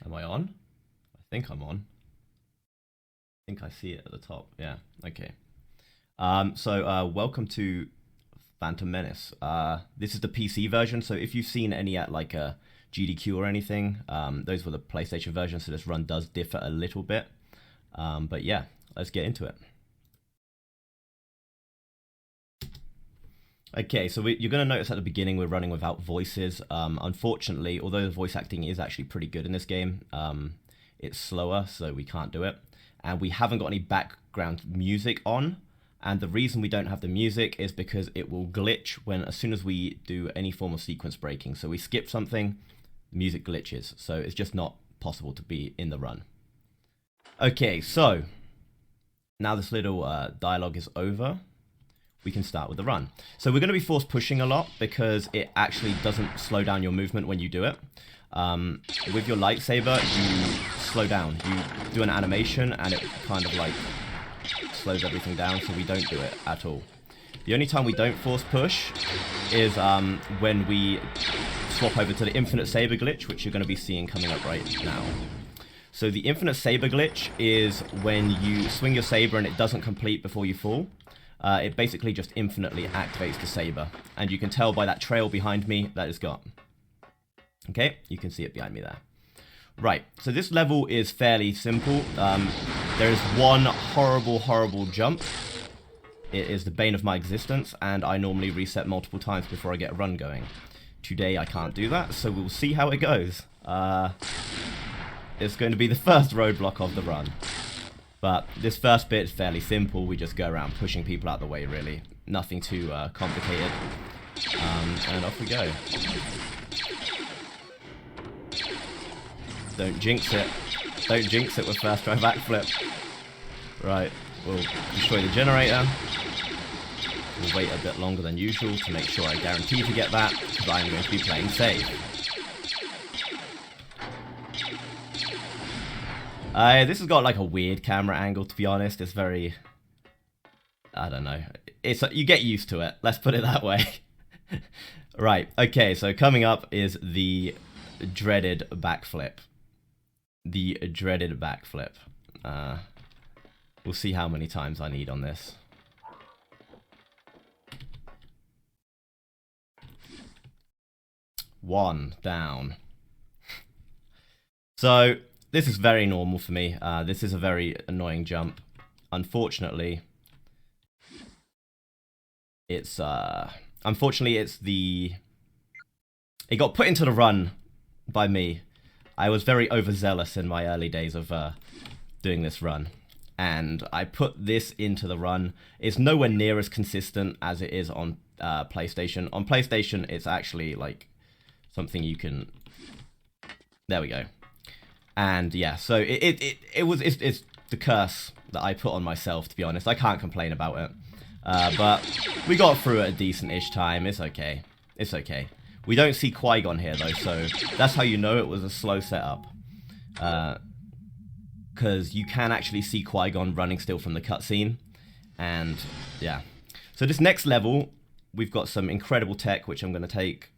Am I on? I think I'm on. I think I see it at the top. Yeah, okay. Welcome to Phantom Menace. This is the PC version, so if you've seen any at like a GDQ or anything, those were the PlayStation version, so this run does differ a little bit. But yeah, let's get into it. Okay, so you're going to notice at the beginning we're running without voices. Unfortunately, although the voice acting is actually pretty good in this game, it's slower, so we can't do it. And we haven't got any background music on. And the reason we don't have the music is because it will glitch as soon as we do any form of sequence breaking. So we skip something, music glitches. So it's just not possible to be in the run. Okay, so now this little dialogue is over, we can start with the run. So we're going to be force pushing a lot because it actually doesn't slow down your movement when you do it. With your lightsaber, you slow down. You do an animation and it kind of like slows everything down, so we don't do it at all. The only time we don't force push is when we swap over to the infinite saber glitch, which you're going to be seeing coming up right now. So the infinite saber glitch is when you swing your saber and it doesn't complete before you fall. It basically just infinitely activates the saber. And you can tell by that trail behind me that it's got. Okay, you can see it behind me there. Right, so this level is fairly simple. There is one horrible jump. It is the bane of my existence, and I normally reset multiple times before I get a run going. Today I can't do that, so we'll see how it goes. It's going to be the first roadblock of the run. But this first bit is fairly simple. We just go around pushing people out the way, really. Nothing too complicated. And off we go. Don't jinx it. Don't jinx it with first try backflip. Right, we'll destroy the generator. We'll wait a bit longer than usual to make sure I guarantee to get that, because I'm going to be playing safe. This has got like a weird camera angle, to be honest. It's very... I don't know. You get used to it. Let's put it that way. Right, okay, so coming up is the dreaded backflip. The dreaded backflip. We'll see how many times I need on this. One down. So... this is very normal for me. This is a very annoying jump. Unfortunately, it's the... it got put into the run by me. I was very overzealous in my early days of doing this run. And I put this into the run. It's nowhere near as consistent as it is on PlayStation. On PlayStation, it's actually like something you can... there we go. And yeah, so it's the curse that I put on myself, to be honest. I can't complain about it. But we got through it a decent-ish time. It's okay. It's okay. We don't see Qui-Gon here, though, so that's how you know it was a slow setup. Because you can actually see Qui-Gon running still from the cutscene. And yeah. So this next level, we've got some incredible tech, which I'm going to take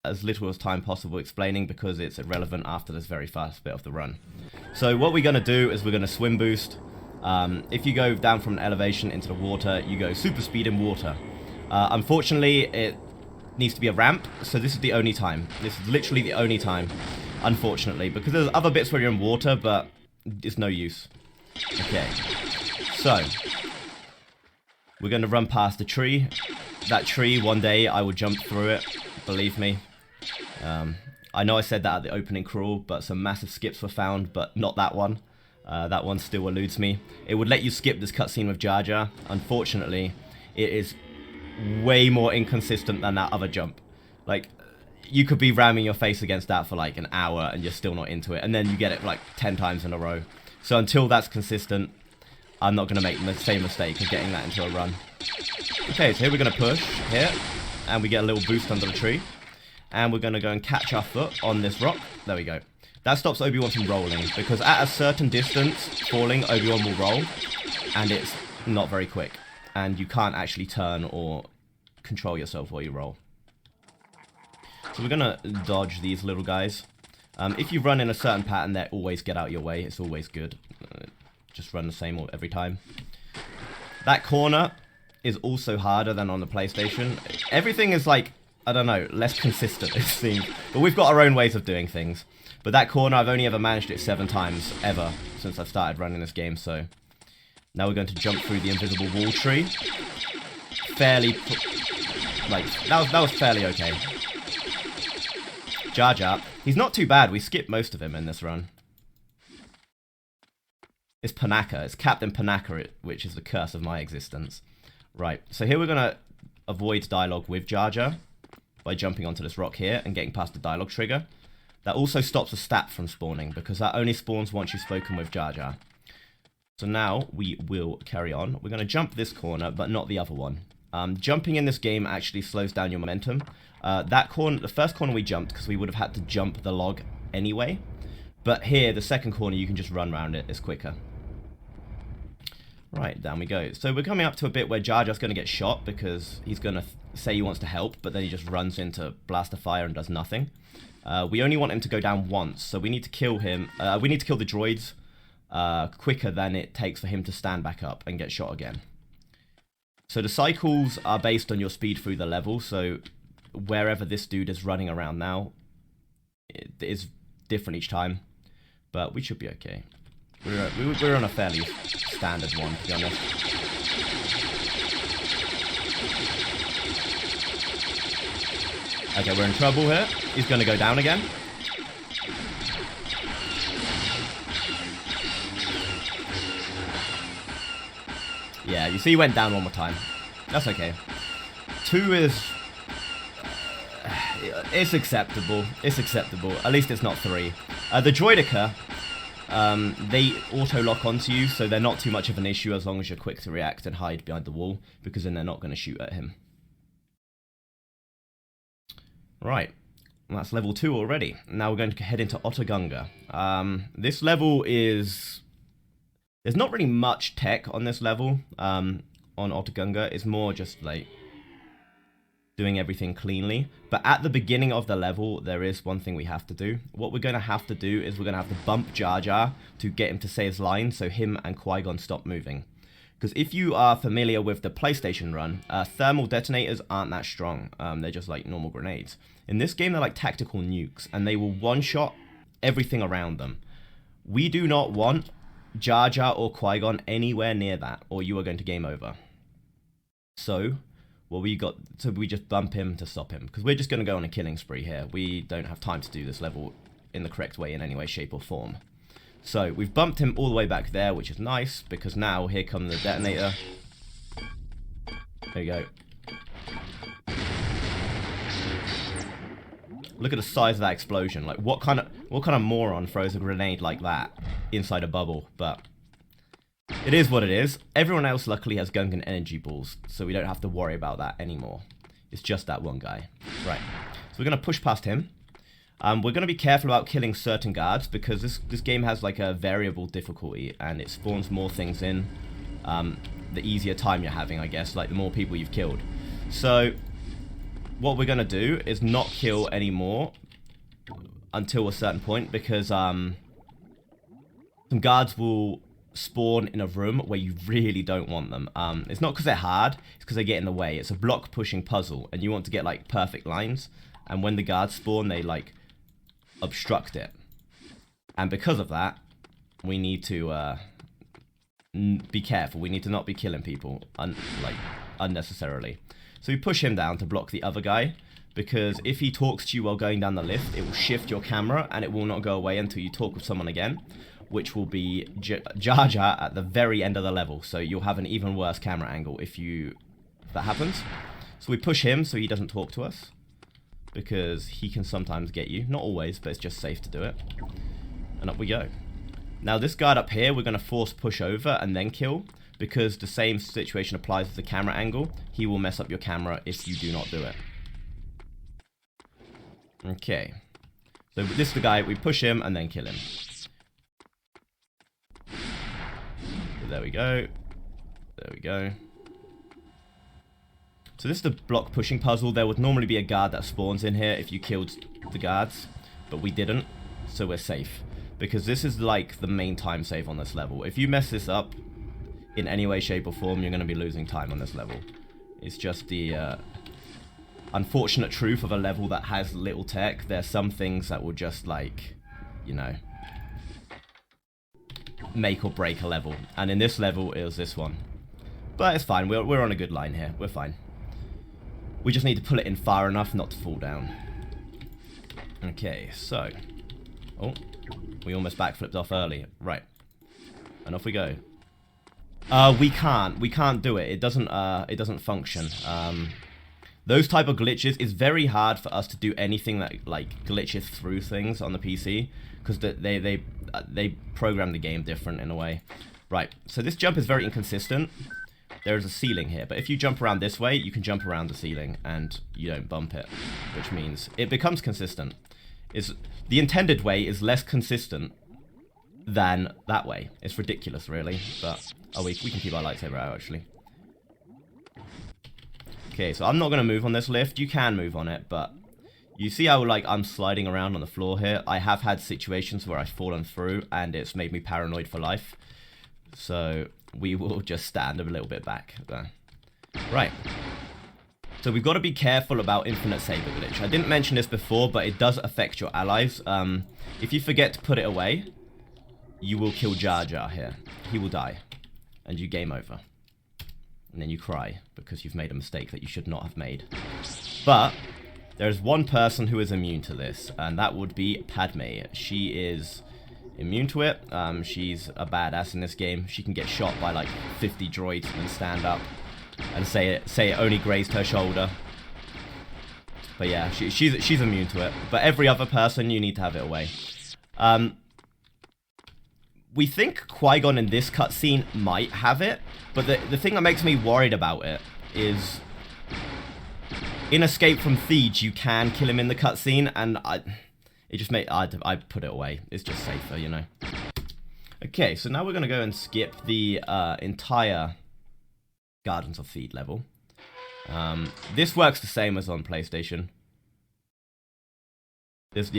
as little as time possible explaining because it's irrelevant after this very fast bit of the run. So what we're going to do is we're going to swim boost. If you go down from an elevation into the water, you go super speed in water. Unfortunately, it needs to be a ramp, so this is the only time. This is literally the only time, unfortunately, because there's other bits where you're in water, but it's no use. Okay, so we're going to run past the tree. That tree, one day I will jump through it, believe me. I know I said that at the opening crawl, but some massive skips were found, but not that one. That one still eludes me. It would let you skip this cutscene with Jar Jar. Unfortunately, it is way more inconsistent than that other jump. Like, you could be ramming your face against that for like an hour and you're still not into it, and then you get it like 10 times in a row. So until that's consistent, I'm not going to make the same mistake of getting that into a run. Okay, so here we're going to push here, and we get a little boost under the tree. And we're going to go and catch our foot on this rock. There we go. That stops Obi-Wan from rolling, because at a certain distance, falling, Obi-Wan will roll, and it's not very quick. And you can't actually turn or control yourself while you roll. So we're going to dodge these little guys. If you run in a certain pattern, they always get out your way. It's always good. Just run the same every time. That corner is also harder than on the PlayStation. Everything is like, I don't know, less consistent, it seems. But we've got our own ways of doing things. But that corner, I've only ever managed it 7 times, ever, since I've started running this game, so... Now we're going to jump through the invisible wall tree. Fairly... Like, that was fairly okay. Jar Jar. He's not too bad. We skipped most of him in this run. It's Panaka. It's Captain Panaka, which is the curse of my existence. Right, so here we're going to avoid dialogue with Jar Jar by jumping onto this rock here and getting past the dialogue trigger. That also stops a stat from spawning, because that only spawns once you've spoken with Jar Jar. So now we will carry on. We're going to jump this corner, but not the other one. Jumping in this game actually slows down your momentum. That corner, the first corner we jumped, because we would have had to jump the log anyway. But here, the second corner, you can just run around it. It's quicker. Right, down we go. So we're coming up to a bit where Jar Jar's going to get shot, because he's going to say he wants to help, but then he just runs into blaster fire and does nothing. We only want him to go down once, so we need to kill him. We need to kill the droids quicker than it takes for him to stand back up and get shot again. So the cycles are based on your speed through the level, so wherever this dude is running around now, it is different each time, but we should be okay. We're on a fairly standard one, to be honest. Okay, we're in trouble here. He's going to go down again. Yeah, you see he went down one more time. That's okay. 2 is... it's acceptable. It's acceptable. At least it's not 3. The Droidica, they auto-lock onto you, so they're not too much of an issue as long as you're quick to react and hide behind the wall, because then they're not going to shoot at him. Right. That's level 2 already. Now we're going to head into Otogunga. This level is... There's not really much tech on this level, on Otogunga. It's more just, like, doing everything cleanly. But at the beginning of the level, there is one thing we have to do. What we're going to have to do is we're going to have to bump Jar Jar to get him to say his line, so him and Qui-Gon stop moving. Because if you are familiar with the PlayStation run, thermal detonators aren't that strong. They're just like normal grenades. In this game, they're like tactical nukes, and they will one-shot everything around them. We do not want Jar Jar or Qui-Gon anywhere near that, or you are going to game over. So, we just bump him to stop him, because we're just going to go on a killing spree here. We don't have time to do this level in the correct way in any way, shape, or form. So, we've bumped him all the way back there, which is nice, because now here comes the detonator. There you go. Look at the size of that explosion. Like, what kind of moron throws a grenade like that inside a bubble? But it is what it is. Everyone else luckily has Gungan energy balls, so we don't have to worry about that anymore. It's just that one guy. Right. So we're going to push past him. We're going to be careful about killing certain guards, because this game has like a variable difficulty, and it spawns more things in the easier time you're having, I guess, like the more people you've killed. So what we're going to do is not kill any more until a certain point, because some guards will spawn in a room where you really don't want them. It's not because they're hard, it's because they get in the way. It's a block pushing puzzle, and you want to get like perfect lines, and when the guards spawn, they like obstruct it. And because of that, we need to be careful. We need to not be killing people unnecessarily. So we push him down to block the other guy, because if he talks to you while going down the lift, it will shift your camera, and it will not go away until you talk with someone again, which will be Jar Jar at the very end of the level. So you'll have an even worse camera angle if that happens. So we push him so he doesn't talk to us, because he can sometimes get you. Not always, but it's just safe to do it. And up we go. Now this guard up here, we're going to force push over and then kill, because the same situation applies with the camera angle. He will mess up your camera if you do not do it. Okay. So this is the guy, we push him and then kill him. So there we go. There we go. So this is the block pushing puzzle. There would normally be a guard that spawns in here if you killed the guards, but we didn't. so we're safe. Because this is like the main time save on this level. If you mess this up in any way, shape, or form, you're going to be losing time on this level. It's just the unfortunate truth of a level that has little tech. There's some things that will just, like, you know, make or break a level. And in this level, it was this one. But it's fine. We're on a good line here. We're fine. We just need to pull it in far enough not to fall down. Okay, so... Oh, we almost backflipped off early. Right. And off we go. We can't do it. It doesn't function. Those type of glitches, it's very hard for us to do anything that like glitches through things on the PC because they program the game different in a way. Right. So this jump is very inconsistent. There is a ceiling here, but if you jump around this way, you can jump around the ceiling and you don't bump it, which means it becomes consistent. The intended way is less consistent than that way. It's ridiculous, really, but oh, we can keep our lightsaber out, actually. Okay, so I'm not going to move on this lift. You can move on it, but you see how, like, I'm sliding around on the floor here? I have had situations where I've fallen through, and it's made me paranoid for life. So we will just stand a little bit back there. Right. So we've got to be careful about infinite saber glitch. I didn't mention this before, but it does affect your allies. If you forget to put it away, you will kill Jar Jar here. He will die. And you game over. And then you cry because you've made a mistake that you should not have made. But there's one person who is immune to this, and that would be Padme. She is immune to it. She's a badass in this game. She can get shot by like 50 droids and then stand up and say it only grazed her shoulder. But yeah, she's immune to it. But every other person, you need to have it away. We think Qui-Gon in this cutscene might have it, but the thing that makes me worried about it is in Escape from Theed, you can kill him in the cutscene, and I put it away. It's just safer, you know. Okay, so now we're gonna go and skip the entire Gardens of Theed level. This works the same as on PlayStation. This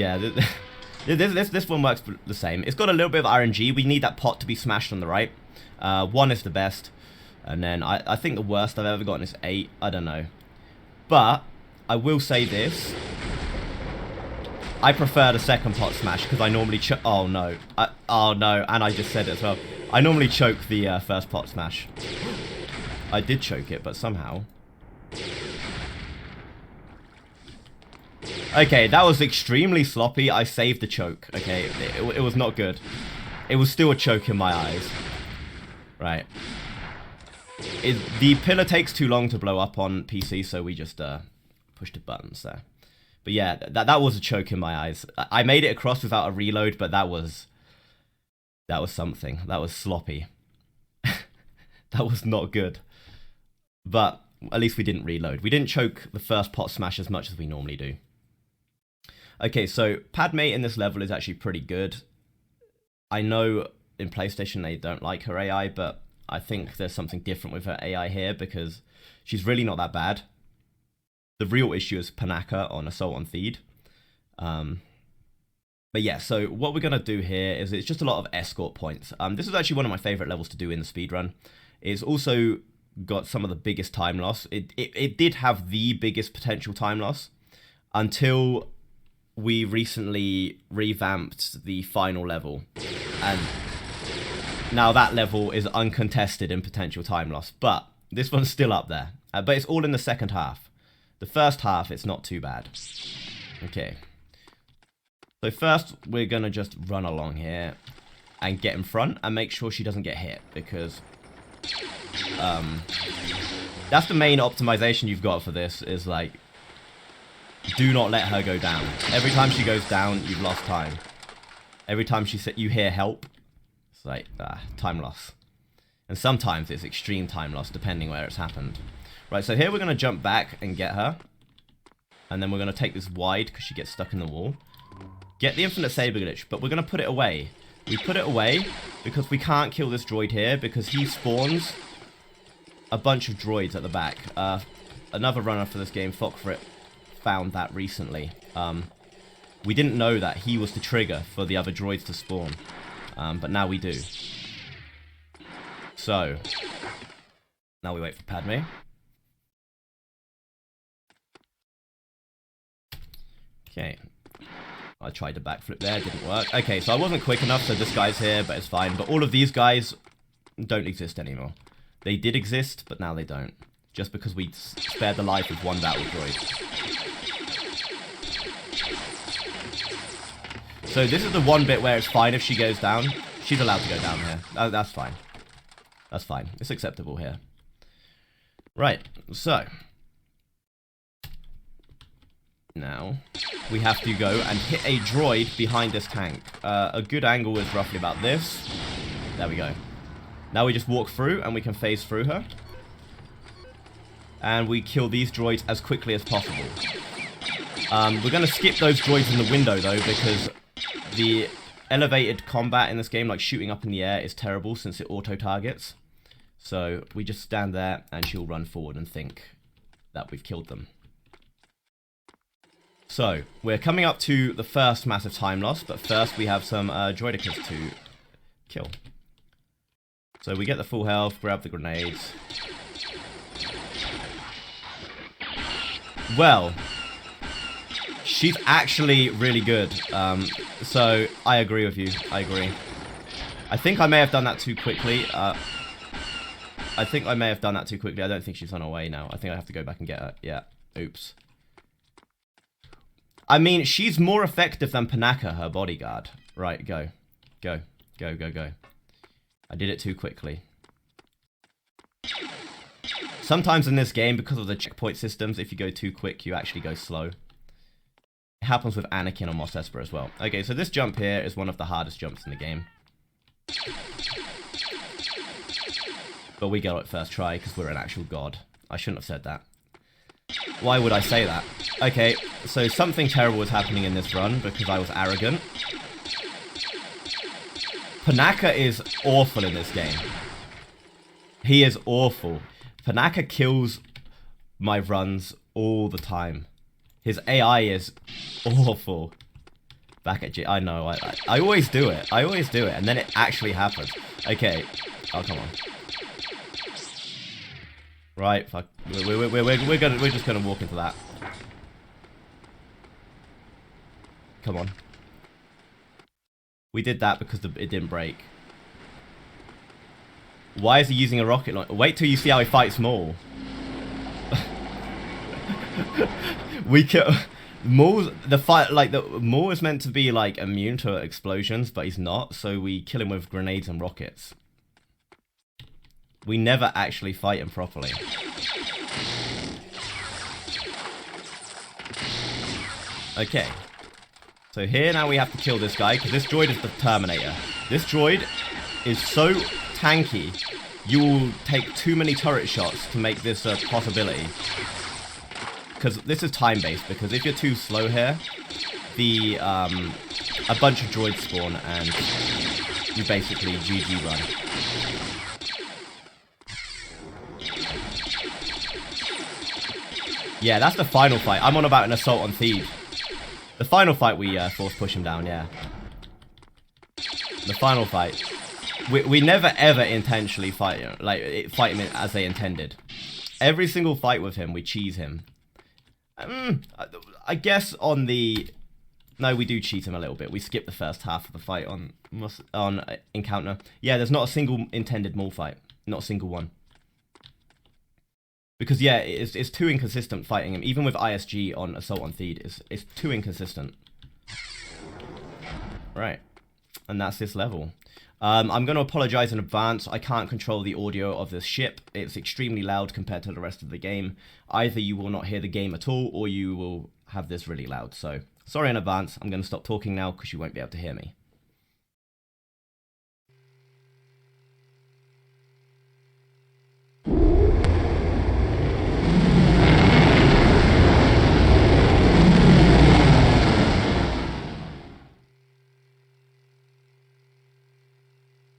one works the same. It's got a little bit of RNG. We need that pot to be smashed on the right. 1 is the best. And then I think the worst I've ever gotten is 8. I don't know. But I will say this. I prefer the second pot smash because I normally oh no. Oh no. And I just said it as well. I normally choke the first pot smash. I did choke it, but somehow... Okay, that was extremely sloppy. I saved the choke. Okay, it was not good. It was still a choke in my eyes. Right. The pillar takes too long to blow up on PC, so we just pushed the buttons there. But yeah, that was a choke in my eyes. I made it across without a reload, but that was something. That was sloppy. That was not good. But at least we didn't reload. We didn't choke the first pot smash as much as we normally do. Okay, so Padme in this level is actually pretty good. I know in PlayStation they don't like her AI, but I think there's something different with her AI here because she's really not that bad. The real issue is Panaka on Assault on Theed. But yeah, so what we're going to do here is it's just a lot of escort points. This is actually one of my favorite levels to do in the speedrun. It's also got some of the biggest time loss. It did have the biggest potential time loss until we recently revamped the final level, and now that level is uncontested in potential time loss, but this one's still up there. But it's all in the second half. The first half, it's not too bad. Okay. So first, we're going to just run along here and get in front and make sure she doesn't get hit, because that's the main optimization you've got for this, is like, do not let her go down. Every time she goes down, you've lost time. Every time you hear help, it's like, time loss. And sometimes it's extreme time loss, depending where it's happened. Right, so here we're going to jump back and get her. And then we're going to take this wide, because she gets stuck in the wall. Get the infinite saber glitch, but we're going to put it away. We put it away because we can't kill this droid here, because he spawns a bunch of droids at the back. Another runner for this game, Fockfrit, found that recently. We didn't know that he was the trigger for the other droids to spawn. But now we do. So, now we wait for Padme. Okay. I tried to backflip there, didn't work. Okay, so I wasn't quick enough, so this guy's here, but it's fine. But all of these guys don't exist anymore. They did exist, but now they don't. Just because we spared the life of one battle droid. So this is the one bit where it's fine if she goes down. She's allowed to go down here. That's fine. That's fine. It's acceptable here. Right, so... now, we have to go and hit a droid behind this tank. A good angle is roughly about this. There we go. Now we just walk through and we can phase through her. And we kill these droids as quickly as possible. We're going to skip those droids in the window though, because the elevated combat in this game, like shooting up in the air, is terrible since it auto-targets. So we just stand there and she'll run forward and think that we've killed them. So, we're coming up to the first massive time loss, but first we have some droidicas to kill. So we get the full health, grab the grenades. Well, she's actually really good. So, I agree with you. I agree. I think I may have done that too quickly. I don't think she's on her way now. I think I have to go back and get her. Yeah. Oops. I mean, she's more effective than Panaka, her bodyguard. Right, go. Go. Go, go, go. I did it too quickly. Sometimes in this game, because of the checkpoint systems, if you go too quick, you actually go slow. It happens with Anakin on Mos Espa as well. Okay, so this jump here is one of the hardest jumps in the game. But we got it first try, because we're an actual god. I shouldn't have said that. Why would I say that? Okay, so something terrible was happening in this run because I was arrogant. Panaka is awful in this game. He is awful. Panaka kills my runs all the time. His AI is awful. Back at G. I know, I always do it. I always do it, and then it actually happens. Okay. Oh, come on. Right, fuck. We're just gonna walk into that. Come on. We did that because it didn't break. Why is he using a rocket launcher? Wait till you see how he fights Maul. We kill Maul's Maul is meant to be like immune to explosions, but he's not. So we kill him with grenades and rockets. We never actually fight him properly. Okay. So here now we have to kill this guy, because this droid is the Terminator. This droid is so tanky, you will take too many turret shots to make this a possibility. Because this is time-based, because if you're too slow here, a bunch of droids spawn, and you basically GG run. Yeah, that's the final fight. I'm on about an assault on Thebes. The final fight, we force push him down, yeah. The final fight. We never ever intentionally fight him as they intended. Every single fight with him, we cheese him. I guess on the... No, we do cheat him a little bit. We skip the first half of the fight on Encounter. Yeah, there's not a single intended Maul fight. Not a single one. Because, yeah, it's too inconsistent fighting him. Even with ISG on Assault on Theed, it's too inconsistent. Right. And that's this level. I'm going to apologize in advance. I can't control the audio of this ship. It's extremely loud compared to the rest of the game. Either you will not hear the game at all, or you will have this really loud. So, sorry in advance. I'm going to stop talking now because you won't be able to hear me.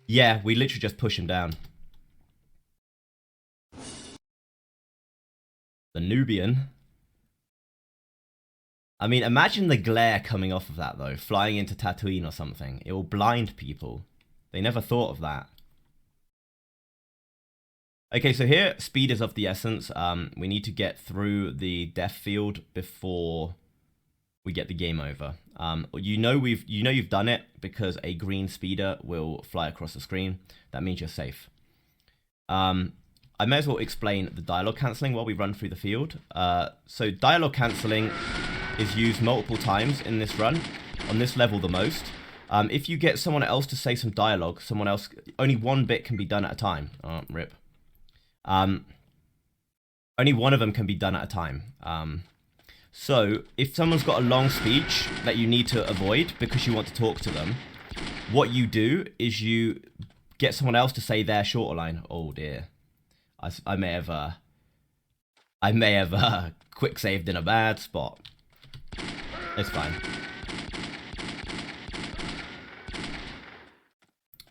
Yeah, we literally just push him down. The Nubian. I mean, imagine the glare coming off of that, though. Flying into Tatooine or something. It will blind people. They never thought of that. Okay, so here, speed is of the essence. We need to get through the death field before we get the game over. You know you've done it because a green speeder will fly across the screen. That means you're safe. I may as well explain the dialogue cancelling while we run through the field. So dialogue cancelling is used multiple times in this run, on this level the most. If you get someone else to say some dialogue, only one bit can be done at a time. Oh, rip. Only one of them can be done at a time. So if someone's got a long speech that you need to avoid because you want to talk to them, what you do is you get someone else to say their shorter line. Oh dear. I may have quick saved in a bad spot. It's fine.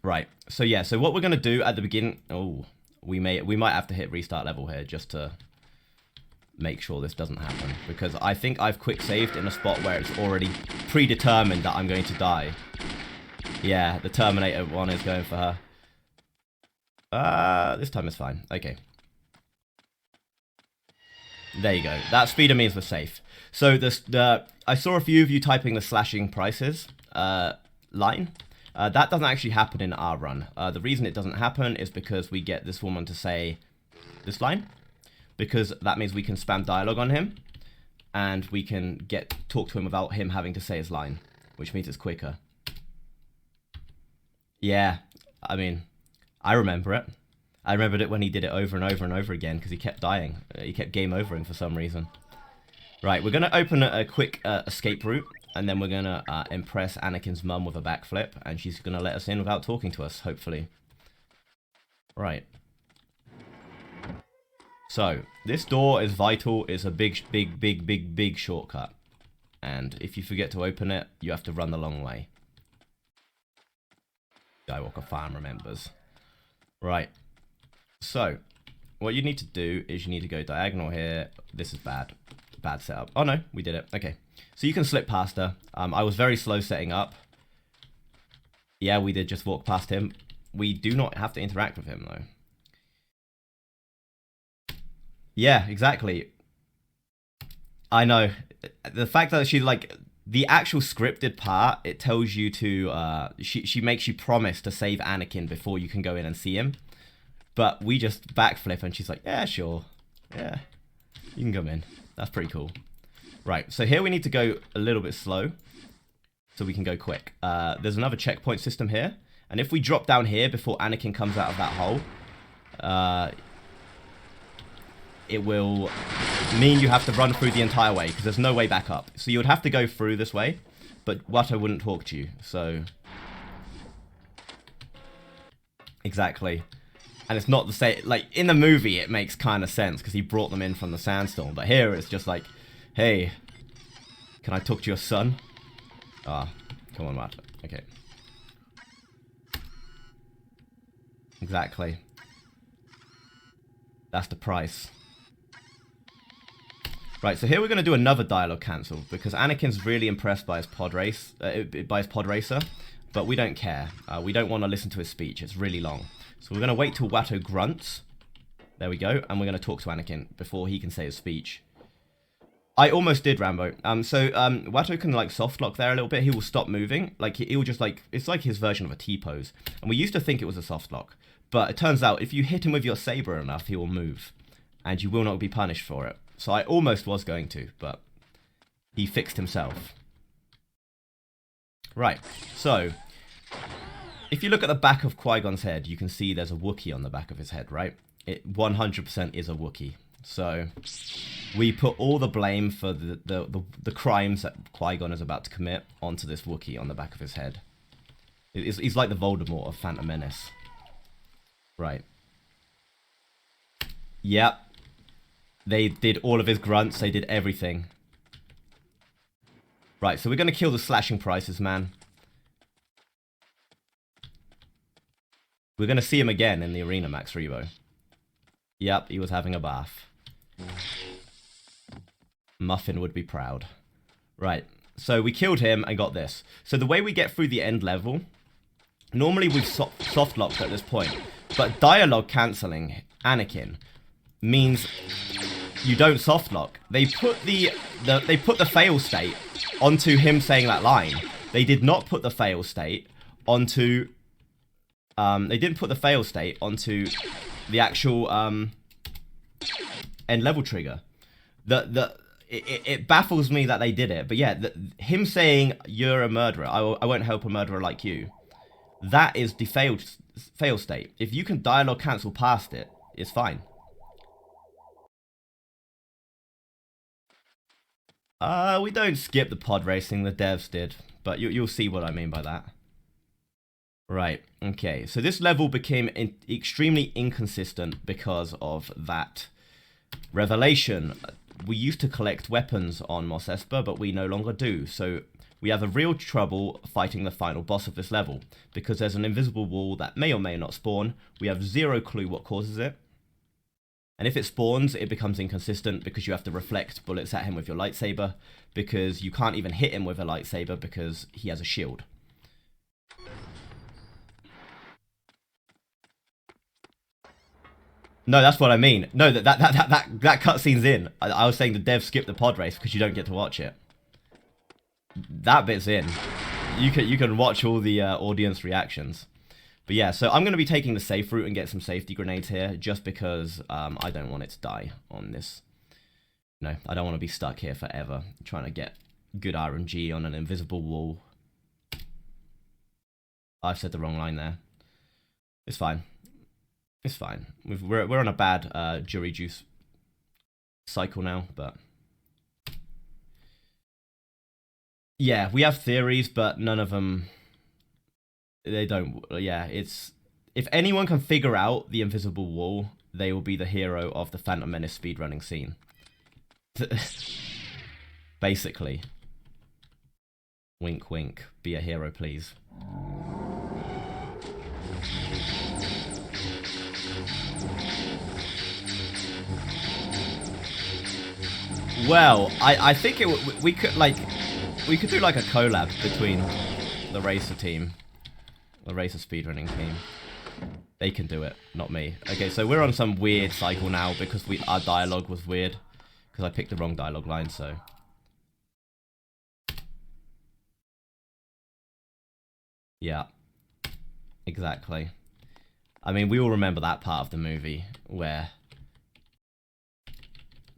Right. So yeah. So what we're gonna do at the beginning? Oh, we might have to hit restart level here just to make sure this doesn't happen, because I think I've quick saved in a spot where it's already predetermined that I'm going to die. Yeah, the Terminator one is going for her. This time is fine. Okay. There you go. That speeder means we're safe. So I saw a few of you typing the slashing prices line. That doesn't actually happen in our run. The reason it doesn't happen is because we get this woman to say this line, because that means we can spam dialogue on him, and we can talk to him without him having to say his line, which means it's quicker. Yeah, I mean, I remember it. I remembered it when he did it over and over and over again because he kept dying. He kept game overing for some reason. Right, we're going to open a quick escape route, and then we're going to impress Anakin's mum with a backflip, and she's going to let us in without talking to us, hopefully. Right. So, this door is vital. It's a big shortcut. And if you forget to open it, you have to run the long way. Skywalker fan remembers. Right. So, what you need to do is you need to go diagonal here. This is bad. Bad setup. Oh no, we did it. Okay. So you can slip past her. I was very slow setting up. Yeah, we did just walk past him. We do not have to interact with him though. Yeah, exactly. I know. The fact that she, like, the actual scripted part, it tells you to, she makes you promise to save Anakin before you can go in and see him. But we just backflip and she's like, yeah, sure. Yeah, you can come in. That's pretty cool. Right, so here we need to go a little bit slow so we can go quick. There's another checkpoint system here. And if we drop down here before Anakin comes out of that hole, it will mean you have to run through the entire way because there's no way back up. So you would have to go through this way, but Watto wouldn't talk to you, so... Exactly. And it's not the same, like, in the movie it makes kind of sense because he brought them in from the sandstorm, but here it's just like, hey, can I talk to your son? Ah, come on, Watto. Okay. Exactly. That's the price. Right, so here we're going to do another dialogue cancel because Anakin's really impressed by his pod racer, but we don't care. We don't want to listen to his speech. It's really long. So we're going to wait till Watto grunts. There we go. And we're going to talk to Anakin before he can say his speech. I almost did, Rambo. Watto can, like, soft lock there a little bit. He will stop moving. Like, he will just, like, it's like his version of a T-pose. And we used to think it was a soft lock. But it turns out if you hit him with your saber enough, he will move. And you will not be punished for it. So I almost was going to, but he fixed himself. Right, so if you look at the back of Qui-Gon's head, you can see there's a Wookiee on the back of his head, right? It 100% is a Wookiee. So we put all the blame for the crimes that Qui-Gon is about to commit onto this Wookiee on the back of his head. He's like the Voldemort of Phantom Menace. Right. Yep. They did all of his grunts. They did everything. Right, so we're going to kill the slashing prices, man. We're going to see him again in the arena, Max Rebo. Yep, he was having a bath. Muffin would be proud. Right. So we killed him and got this. So the way we get through the end level, normally we've soft locked at this point, but dialogue cancelling Anakin means you don't soft lock. They put the fail state onto him saying that line. They did not put the fail state onto they didn't put the fail state onto the actual end level trigger. It baffles me that they did it, but yeah, him saying you're a murderer, I won't help a murderer like you, that is the fail state. If you can dialogue cancel past it, it's fine. We don't skip the pod racing, the devs did, but you'll see what I mean by that. Right, okay, so this level became extremely inconsistent because of that revelation. We used to collect weapons on Mos Espa, but we no longer do, so we have a real trouble fighting the final boss of this level, because there's an invisible wall that may or may not spawn. We have zero clue what causes it. And if it spawns, it becomes inconsistent because you have to reflect bullets at him with your lightsaber, because you can't even hit him with a lightsaber because he has a shield. No, that's what I mean. No, that cutscene's in. I was saying the devs skipped the pod race because you don't get to watch it. That bit's in. You can watch all the audience reactions. But yeah, so I'm going to be taking the safe route and get some safety grenades here, just because I don't want it to die on this. No, I don't want to be stuck here forever trying to get good RNG on an invisible wall. I've said the wrong line there. It's fine. It's fine. We're on a bad jury juice cycle now, but yeah, we have theories, but none of them. They don't. Yeah, it's if anyone can figure out the invisible wall, they will be the hero of the Phantom Menace speedrunning scene. Basically. Wink, wink. Be a hero, please. Well, I think we could do like a collab between the racer team, the racer speedrunning team. They can do it, not me. Okay, so we're on some weird cycle now because our dialogue was weird because I picked the wrong dialogue line. So yeah, exactly. I mean, we all remember that part of the movie where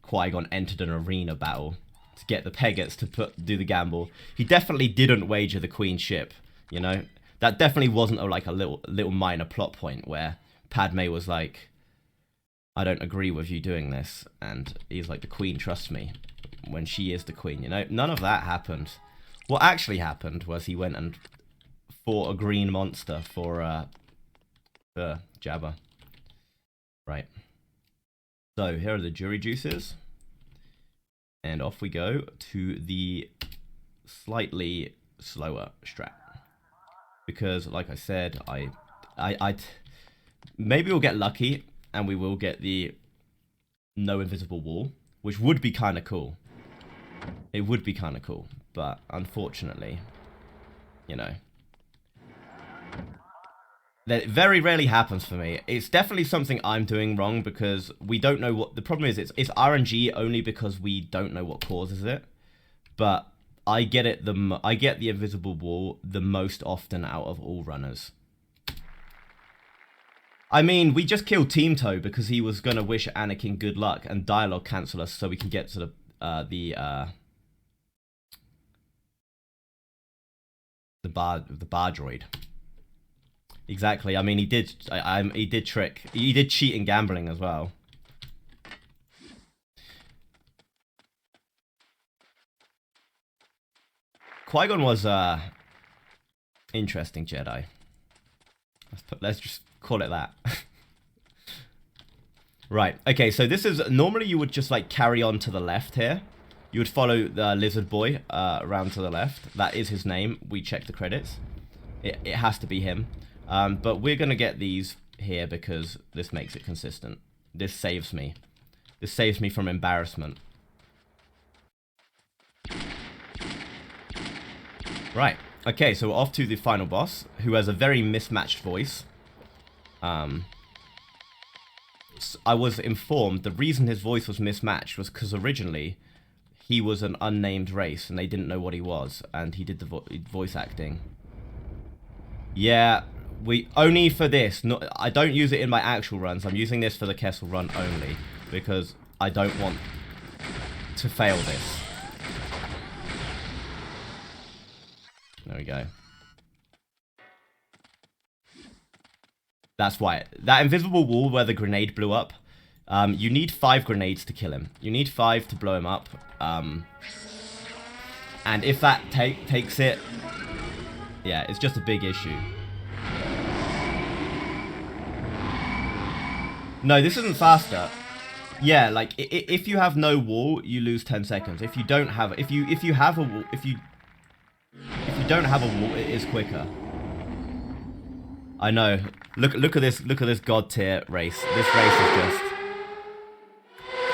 Qui-Gon entered an arena battle to get the Peggotts to do the gamble. He definitely didn't wager the Queen's ship, you know? That definitely wasn't a little minor plot point where Padme was like, I don't agree with you doing this. And he's like, the Queen trusts me when she is the Queen, you know? None of that happened. What actually happened was he went and fought a green monster for Jabba. Right. So here are the jury juices, and off we go to the slightly slower strat. Because, like I said, maybe we'll get lucky and we will get the no invisible wall, which would be kind of cool. It would be kind of cool, but unfortunately, you know, that very rarely happens for me. It's definitely something I'm doing wrong because we don't know what the problem is. It's RNG only because we don't know what causes it. But I get it. I get the invisible wall the most often out of all runners. I mean, we just killed Team Toe because he was gonna wish Anakin good luck and dialogue cancel us so we can get to the bar droid. Exactly. I mean, he did cheat in gambling as well. Qui-Gon was interesting Jedi. Let's just call it that. Right. Okay. So this is normally you would just like carry on to the left here. You would follow the lizard boy around to the left. That is his name. We checked the credits. It has to be him. But we're going to get these here because this makes it consistent. This saves me. This saves me from embarrassment. Right. Okay, so we're off to the final boss, who has a very mismatched voice. I was informed the reason his voice was mismatched was because originally he was an unnamed race and they didn't know what he was, and he did the voice acting. Yeah, we only for this. I don't use it in my actual runs. I'm using this for the Kessel run only because I don't want to fail this. There we go. That's why. That invisible wall where the grenade blew up, you need 5 grenades to kill him. You need 5 to blow him up. And if that takes it, yeah, it's just a big issue. No, this isn't faster. Yeah, like if you have no wall, you lose 10 seconds. If you don't have, if you have a wall, if you don't have a wall, it is quicker. I know. Look at this. Look at this god tier race. This race is just.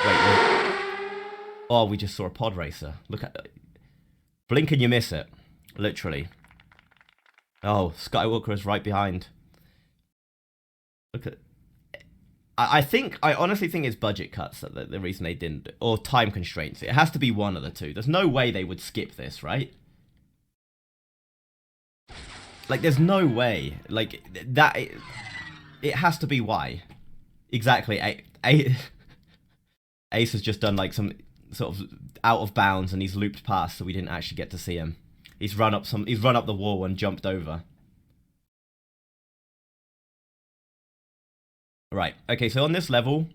Wait. Oh, we just saw a pod racer. Look at. Blink and you miss it. Literally. Oh, Skywalker is right behind. Look at. I honestly think it's budget cuts that the reason they didn't, or time constraints. It has to be one of the two. There's no way they would skip this, right? Like, there's no way. Like, that... It has to be why. Exactly. Ace has just done, like, some sort of out of bounds, and he's looped past, so we didn't actually get to see him. He's run up the wall and jumped over. Right. Okay, so on this level,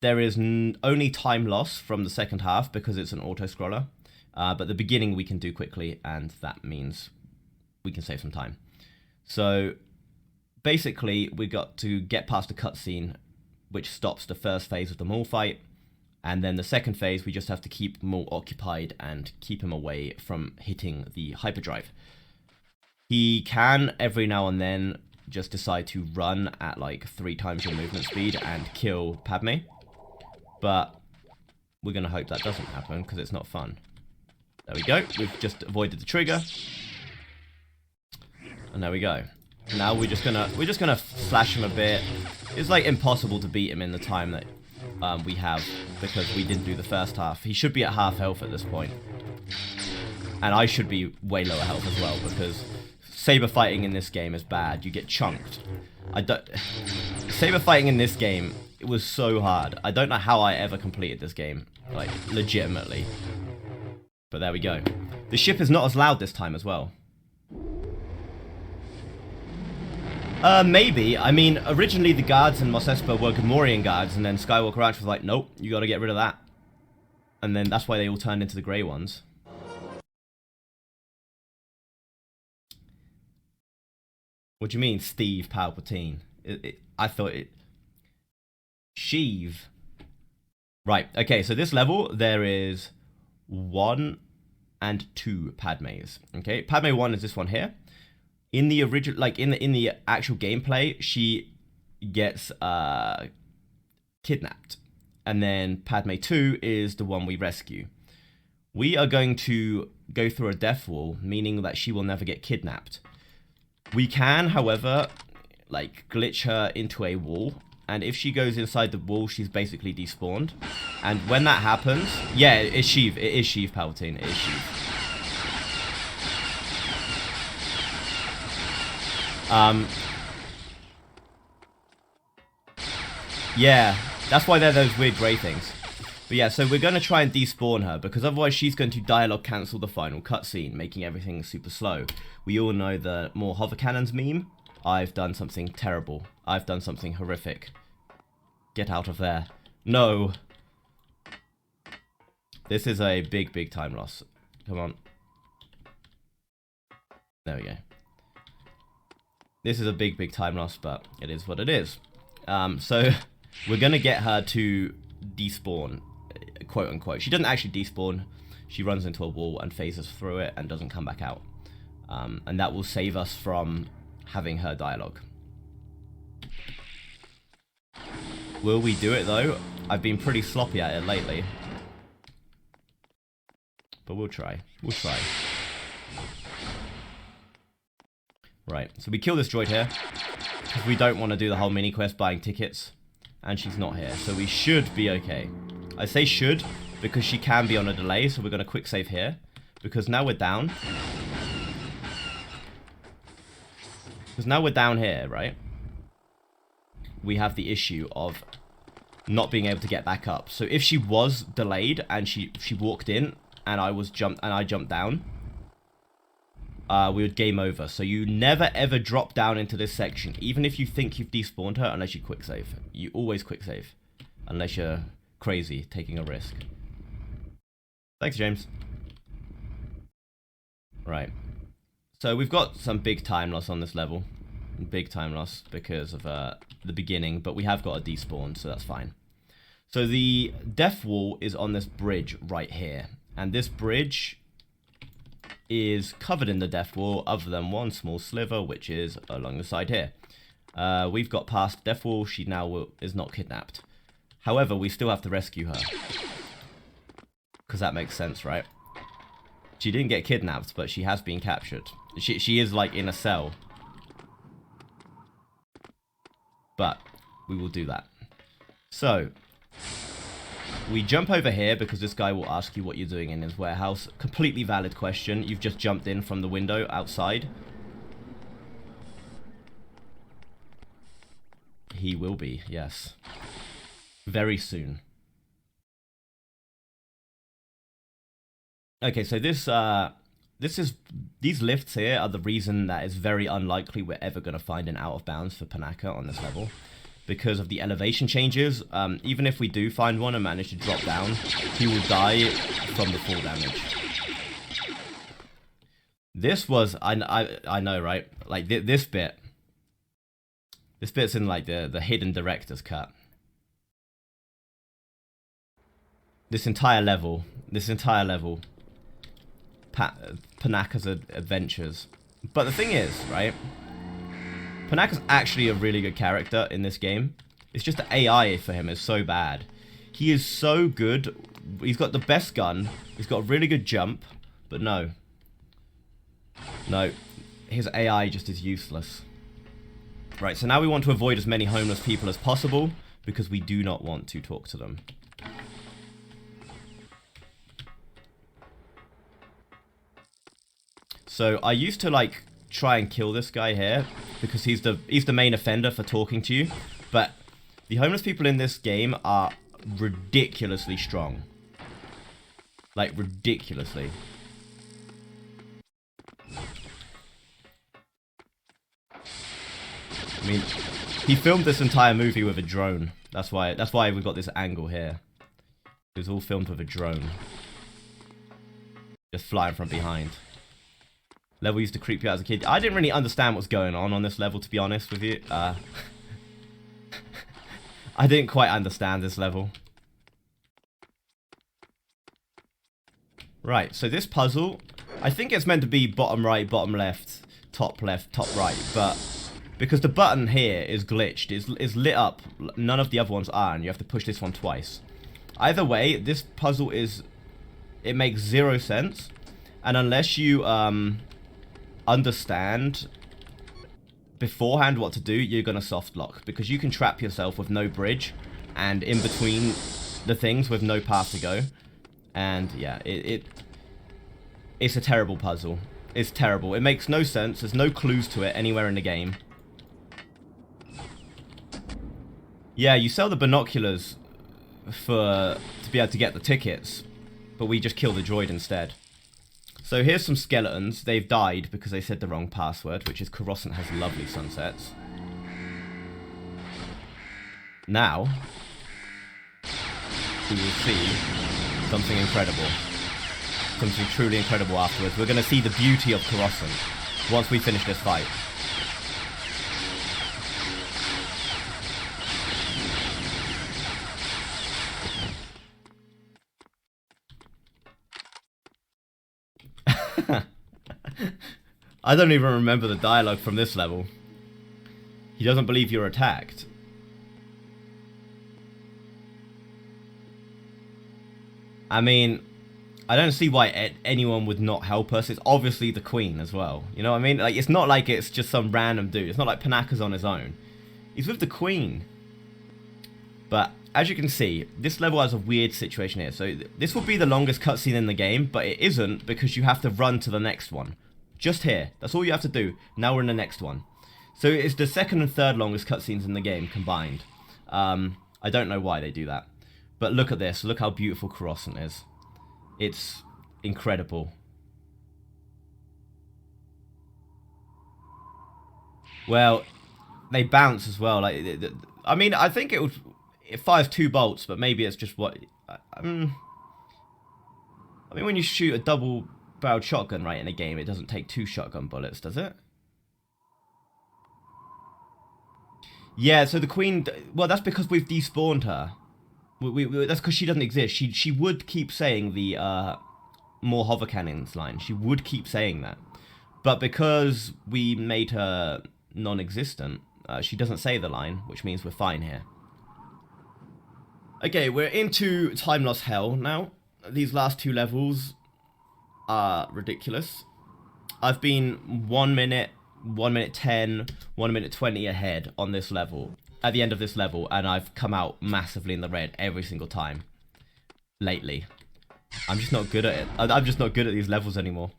there is only time loss from the second half, because it's an auto-scroller. But the beginning we can do quickly, and that means... we can save some time. So basically we got to get past a cutscene which stops the first phase of the Maul fight, and then the second phase we just have to keep Maul occupied and keep him away from hitting the hyperdrive. He can every now and then just decide to run at like 3 times your movement speed and kill Padme, but we're gonna hope that doesn't happen because it's not fun. There we go, we've just avoided the trigger. And there we go. Now we're just gonna flash him a bit. It's like impossible to beat him in the time that we have because we didn't do the first half. He should be at half health at this point, and I should be way lower health as well because saber fighting in this game is bad. You get chunked. Saber fighting in this game, it was so hard. I don't know how I ever completed this game, like legitimately. But there we go. The ship is not as loud this time as well. Maybe. I mean, originally the guards in Mos Espa were Gamorrean guards, and then Skywalker Ranch was like, nope, you gotta get rid of that. And then that's why they all turned into the grey ones. What do you mean, Steve Palpatine? I thought it... Sheev. Right, okay, so this level, there is 1 and 2 Padmes. Okay, Padme 1 is this one here. In the original, like in the actual gameplay, she gets kidnapped, and then Padme 2 is the one we rescue. We are going to go through a death wall, meaning that she will never get kidnapped. We can, however, like glitch her into a wall, and if she goes inside the wall, she's basically despawned. And when that happens, yeah, it's Sheev. It is Sheev Palpatine. It is Sheev. Yeah, that's why they're those weird grey things. But yeah, so we're going to try and despawn her, because otherwise she's going to dialogue cancel the final cutscene, making everything super slow. We all know the more hover cannons meme. I've done something terrible. I've done something horrific. Get out of there. No. This is a big, big time loss. Come on. There we go. This is a big, big time loss, but it is what it is. So we're going to get her to despawn, quote unquote. She doesn't actually despawn. She runs into a wall and phases through it and doesn't come back out. And that will save us from having her dialogue. Will we do it though? I've been pretty sloppy at it lately. But we'll try. We'll try. Right, so we kill this droid here. Because we don't want to do the whole mini quest buying tickets. And she's not here, so we should be okay. I say should, because she can be on a delay, so we're going to quick save here. Because now we're down. Because now we're down here, right? We have the issue of not being able to get back up. So if she was delayed and she walked in and I jumped down, we would game over. So you never ever drop down into this section, even if you think you've despawned her, unless you quick save. You always quick save, unless you're crazy taking a risk. Thanks, James. Right. So we've got some big time loss on this level. Big time loss because of the beginning, but we have got a despawn, so that's fine. So the death wall is on this bridge right here. And this bridge is covered in the death wall, other than one small sliver, which is along the side here. We've got past death wall. She now is not kidnapped. However, we still have to rescue her. Because that makes sense, right? She didn't get kidnapped, but she has been captured. She is like in a cell. But we will do that. So we jump over here because this guy will ask you what you're doing in his warehouse. Completely valid question. You've just jumped in from the window outside. He will be, yes. Very soon. Okay, so these lifts here are the reason that it's very unlikely we're ever going to find an out of bounds for Panaka on this level. Because of the elevation changes, even if we do find one and manage to drop down, he will die from the fall damage. This was, I know, right? Like this bit's in like the hidden director's cut. This entire level, Panaka's adventures. But the thing is, right? Panaka's actually a really good character in this game. It's just the AI for him is so bad. He is so good. He's got the best gun. He's got a really good jump. But no. No. His AI just is useless. Right, so now we want to avoid as many homeless people as possible, because we do not want to talk to them. So I used to like try and kill this guy here because he's the main offender for talking to you, but the homeless people in this game are ridiculously strong. Like ridiculously. I mean, he filmed this entire movie with a drone. That's why we've got this angle here. It was all filmed with a drone. Just flying from behind. Level used to creep you out as a kid. I didn't really understand what's going on this level, to be honest with you. I didn't quite understand this level. Right, so this puzzle, I think it's meant to be bottom right, bottom left, top right, but because the button here is glitched, is lit up, none of the other ones are, and you have to push this one twice. Either way, this puzzle it makes zero sense, and unless you understand beforehand what to do, you're gonna soft lock, because you can trap yourself with no bridge and in between the things with no path to go. And yeah, it's a terrible puzzle. It's terrible. It makes no sense. There's no clues to it anywhere in the game. Yeah, you sell the binoculars to be able to get the tickets, but we just kill the droid instead. So here's some skeletons. They've died because they said the wrong password, which is Coruscant has lovely sunsets. Now, we will see something incredible. Something truly incredible afterwards. We're going to see the beauty of Coruscant once we finish this fight. I don't even remember the dialogue from this level. He doesn't believe you're attacked. I mean, I don't see why anyone would not help us. It's obviously the Queen as well. You know what I mean? Like, it's not like it's just some random dude. It's not like Panaka's on his own. He's with the Queen. But as you can see, this level has a weird situation here. So this will be the longest cutscene in the game, but it isn't because you have to run to the next one. Just here. That's all you have to do. Now we're in the next one. So it's the second and third longest cutscenes in the game combined. I don't know why they do that. But look at this. Look how beautiful Coruscant is. It's incredible. Well, they bounce as well. Like, I mean, I think it fires 2 bolts, but maybe it's just what. I mean, when you shoot a double-barreled shotgun right in a game, it doesn't take 2 shotgun bullets, does it? Yeah. So the Queen. Well, that's because we've despawned her. That's because she doesn't exist. She would keep saying the more hover cannons line. She would keep saying that. But because we made her non-existent, she doesn't say the line, which means we're fine here. Okay, we're into Time Lost Hell now. These last 2 levels are ridiculous. I've been 1 minute, 1 minute 10, 1 minute 20 ahead on this level. At the end of this level, and I've come out massively in the red every single time lately. I'm just not good at it. I'm just not good at these levels anymore.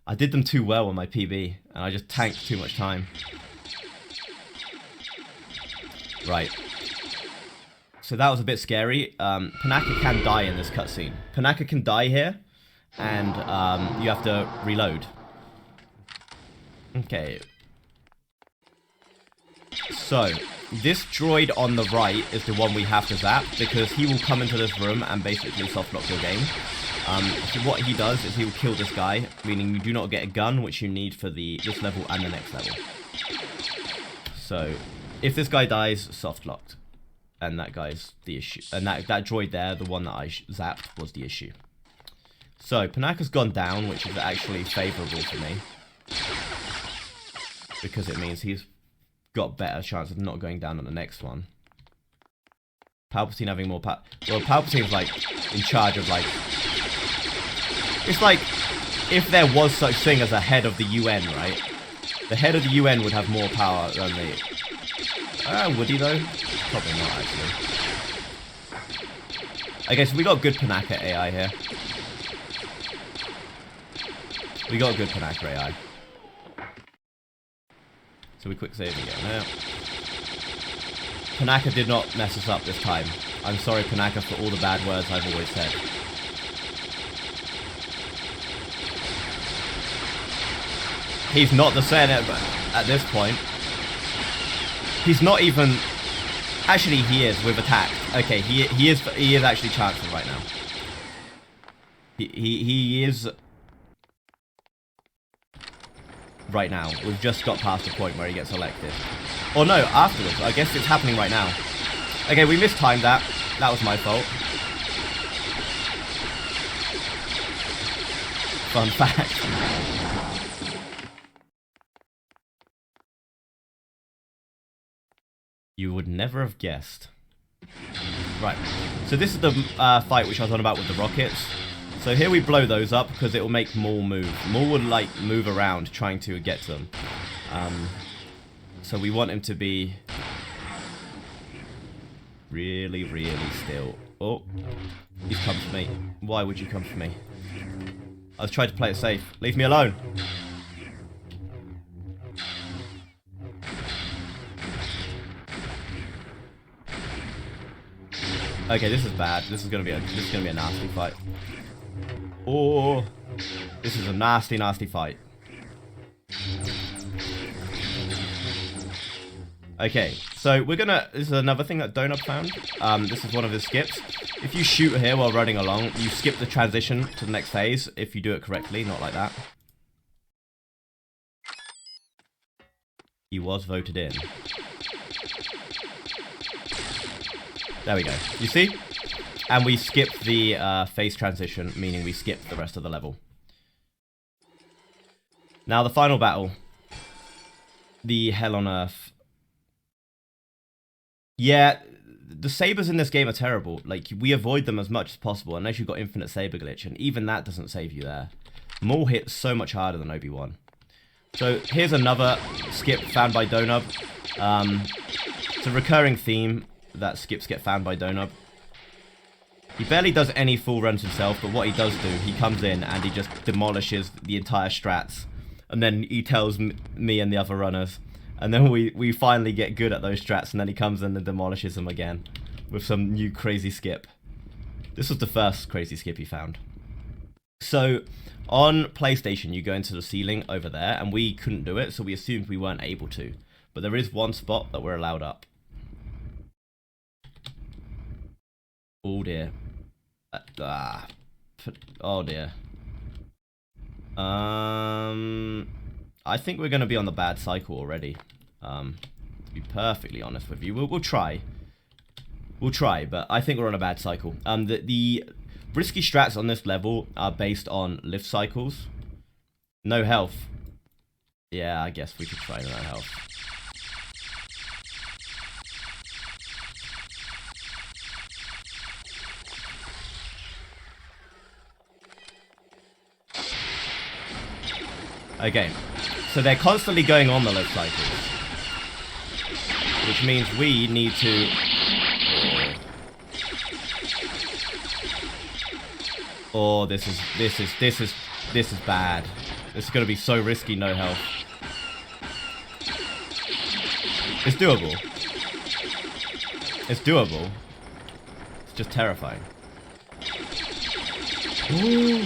I did them too well on my PB, and I just tanked too much time. Right. So that was a bit scary. Panaka can die in this cutscene. Panaka can die here, and you have to reload. Okay. So, this droid on the right is the one we have to zap, because he will come into this room and basically softlock your game. So what he does is he will kill this guy, meaning you do not get a gun, which you need for this level and the next level. So, if this guy dies, softlocked. And that guy's the issue. And that droid there, the one that I zapped, was the issue. So, Panaka's gone down, which is actually favourable for me. Because it means he's got better chance of not going down on the next one. Palpatine having more power. Well, Palpatine's like in charge of like. It's like if there was such thing as a head of the UN, right? The head of the UN would have more power than the. Would he though? Probably not actually. Okay, so we got good Panaka AI here. We got good Panaka AI. So we quick save again. Now, Panaka did not mess us up this time. I'm sorry, Panaka, for all the bad words I've always said. He's not the Senate at this point. He's not even. Actually, he is with attack. Okay, he is actually chancellor right now. He is. Right now. We've just got past the point where he gets elected. Or no, afterwards. I guess it's happening right now. Okay, we mistimed that. That was my fault. Fun fact. You would never have guessed. Right. So this is the fight which I was on about with the rockets. So here we blow those up because it will make Maul move. Maul would like move around trying to get to them. So we want him to be really, really still. Oh, he's come for me. Why would you come for me? I was trying to play it safe. Leave me alone. Okay, this is bad. This is gonna be a nasty fight. Oh, this is a nasty, nasty fight. Okay, so we're gonna. This is another thing that Donut found. This is one of his skips. If you shoot here while running along, you skip the transition to the next phase if you do it correctly, not like that. He was voted in. There we go. You see? And we skipped the phase transition, meaning we skipped the rest of the level. Now the final battle. The Hell on Earth. Yeah, the sabers in this game are terrible. Like, we avoid them as much as possible unless you've got infinite saber glitch, and even that doesn't save you there. Maul hits so much harder than Obi-Wan. So here's another skip found by Donub. It's a recurring theme that skips get found by Donub. He barely does any full runs himself, but what he does do, he comes in and he just demolishes the entire strats. And then he tells me and the other runners. And then we finally get good at those strats, and then he comes in and demolishes them again with some new crazy skip. This was the first crazy skip he found. So on PlayStation, you go into the ceiling over there, and we couldn't do it, so we assumed we weren't able to. But there is one spot that we're allowed up. Oh dear. Oh dear. I think we're going to be on the bad cycle already. To be perfectly honest with you, we'll try. We'll try, but I think we're on a bad cycle. The risky strats on this level are based on lift cycles. No health. Yeah, I guess we could try no health. Okay, so they're constantly going on the lift cycles, which means we need to... Oh, this is bad. This is gonna be so risky, no health. It's doable. It's doable. It's just terrifying. Ooh.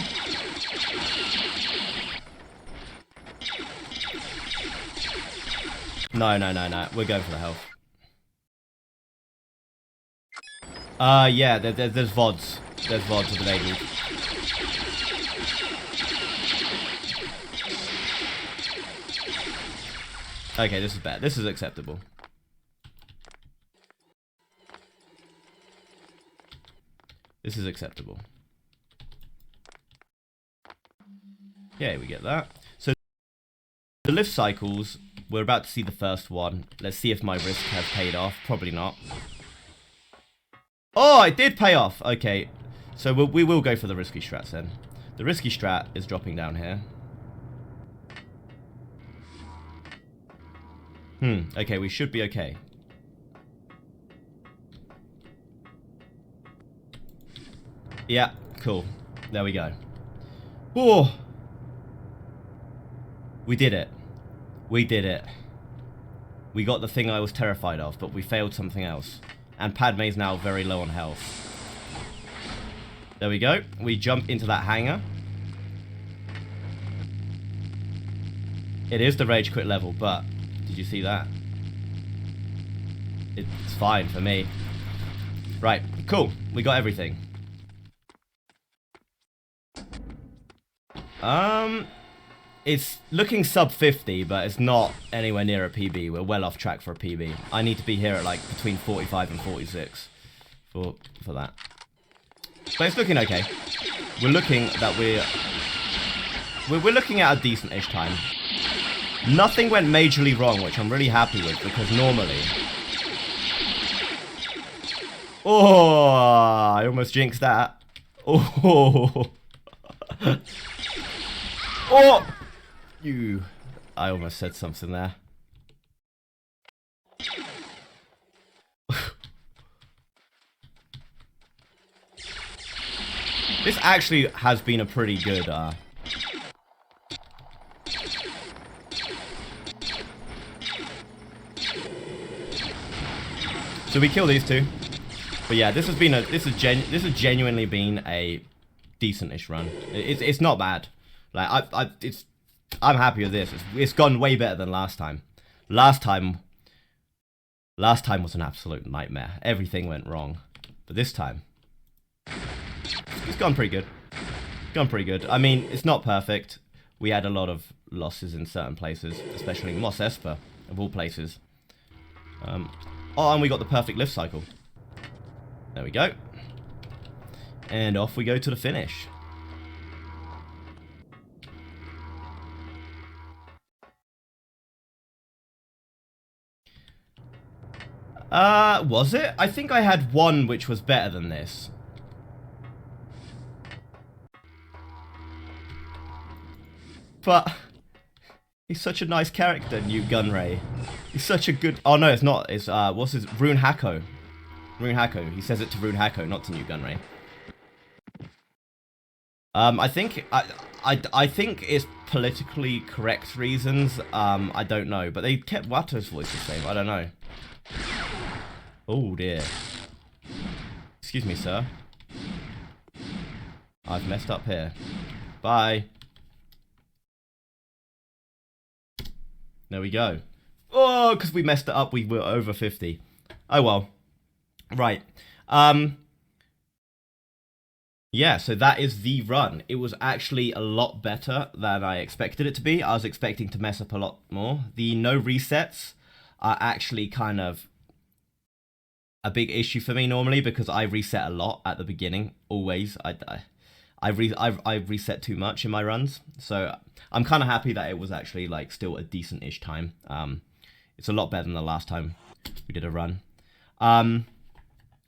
No. We're going for the health. Yeah, there's VODs. There's VODs enabled. Okay, this is bad. This is acceptable. This is acceptable. Yeah, we get that. So the lift cycles, we're about to see the first one. Let's see if my risk has paid off. Probably not. Oh, it did pay off. Okay, so we will go for the risky strats then. The risky strat is dropping down here. Okay, we should be okay. Yeah, cool. There we go. Oh! We did it. We did it. We got the thing I was terrified of, but we failed something else. And Padme's now very low on health. There we go. We jump into that hangar. It is the rage quit level, but did you see that? It's fine for me. Right, cool. We got everything. It's looking sub 50, but it's not anywhere near a PB. We're well off track for a PB. I need to be here at like between 45 and 46 for that. But it's looking okay. We're looking that we're looking at a decent-ish time. Nothing went majorly wrong, which I'm really happy with, because normally... Oh, I almost jinxed that. Oh. Oh! I almost said something there. This actually has been a pretty good, So we kill these two. But yeah, this has genuinely been a decent-ish run. It's not bad. Like I'm happy with this. It's gone way better than last time. Last time was an absolute nightmare. Everything went wrong. But this time, it's gone pretty good. Gone pretty good. I mean, it's not perfect. We had a lot of losses in certain places, especially Mos Espa, of all places. Oh, and we got the perfect lift cycle. There we go. And off we go to the finish. Was it? I think I had one which was better than this. But he's such a nice character, New Gunray. He's such a good... Oh, no, it's not. It's, what's his... Rune Hako. Rune Hako. He says it to Rune Hako, not to New Gunray. I think... I think it's politically correct reasons. I don't know. But they kept Wato's voice the same. I don't know. Oh, dear. Excuse me, sir. I've messed up here. Bye. There we go. Oh, because we messed it up, we were over 50. Oh, well. Right. Yeah, so that is the run. It was actually a lot better than I expected it to be. I was expecting to mess up a lot more. The no resets are actually kind of a big issue for me normally because I reset a lot at the beginning, always. I reset too much in my runs, so I'm kind of happy that it was actually like still a decent-ish time. It's a lot better than the last time we did a run.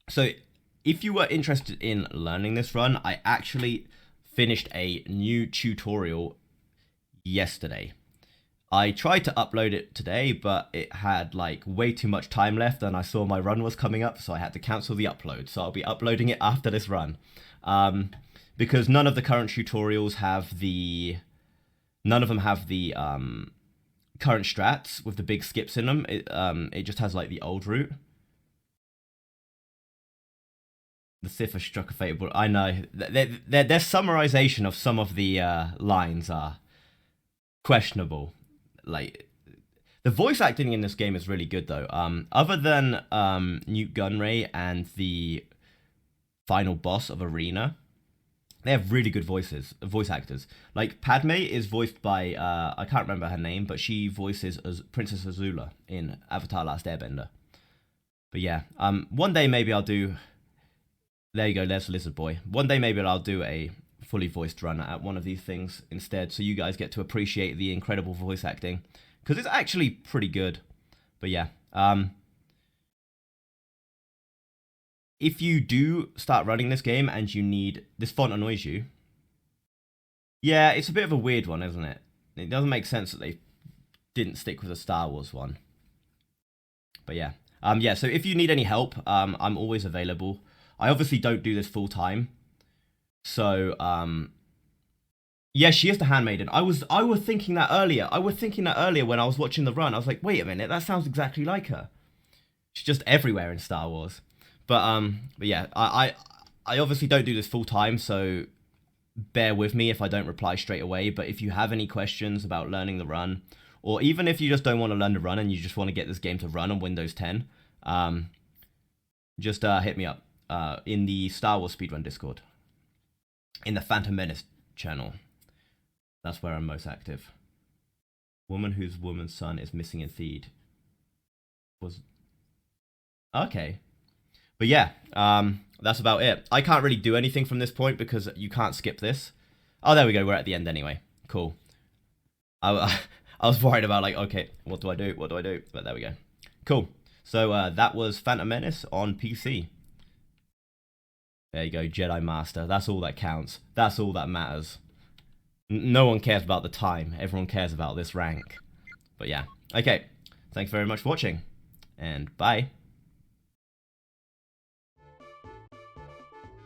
So if you were interested in learning this run, I actually finished a new tutorial yesterday. I tried to upload it today, but it had like way too much time left and I saw my run was coming up, so I had to cancel the upload. So I'll be uploading it after this run. Because none of the current tutorials have the... None of them have the current strats with the big skips in them. It just has like the old route. The Sith has struck a fatal... I know. Their summarization of some of the lines are questionable. Like, the voice acting in this game is really good though. Other than Nute Gunray and the final boss of Arena, they have really good voice actors. Like, Padme is voiced by, I can't remember her name, but she voices as Princess Azula in Avatar Last Airbender. But yeah, one day maybe I'll do... There you go, there's Lizard Boy. One day maybe I'll do a fully voiced run at one of these things instead, so you guys get to appreciate the incredible voice acting. Because it's actually pretty good. But yeah, if you do start running this game and you need... This font annoys you. Yeah, it's a bit of a weird one, isn't it? It doesn't make sense that they didn't stick with a Star Wars one. But yeah. Yeah, so if you need any help, I'm always available. I obviously don't do this full time. So, yeah, she is the handmaiden. I was thinking that earlier. I was thinking that earlier when I was watching the run. I was like, wait a minute, that sounds exactly like her. She's just everywhere in Star Wars. But yeah, I obviously don't do this full time, so bear with me if I don't reply straight away. But if you have any questions about learning the run, or even if you just don't want to learn the run and you just want to get this game to run on Windows 10, just hit me up in the Star Wars Speedrun Discord, in the Phantom Menace channel. That's where I'm most active. Woman whose woman's son is missing in feed. Was... Okay. But yeah, that's about it. I can't really do anything from this point because you can't skip this. Oh, there we go. We're at the end anyway. Cool. I was worried about, like, okay, what do I do? What do I do? But there we go. Cool. So that was Phantom Menace on PC. There you go, Jedi Master. That's all that counts. That's all that matters. No one cares about the time. Everyone cares about this rank. But yeah. Okay. Thanks very much for watching. And bye.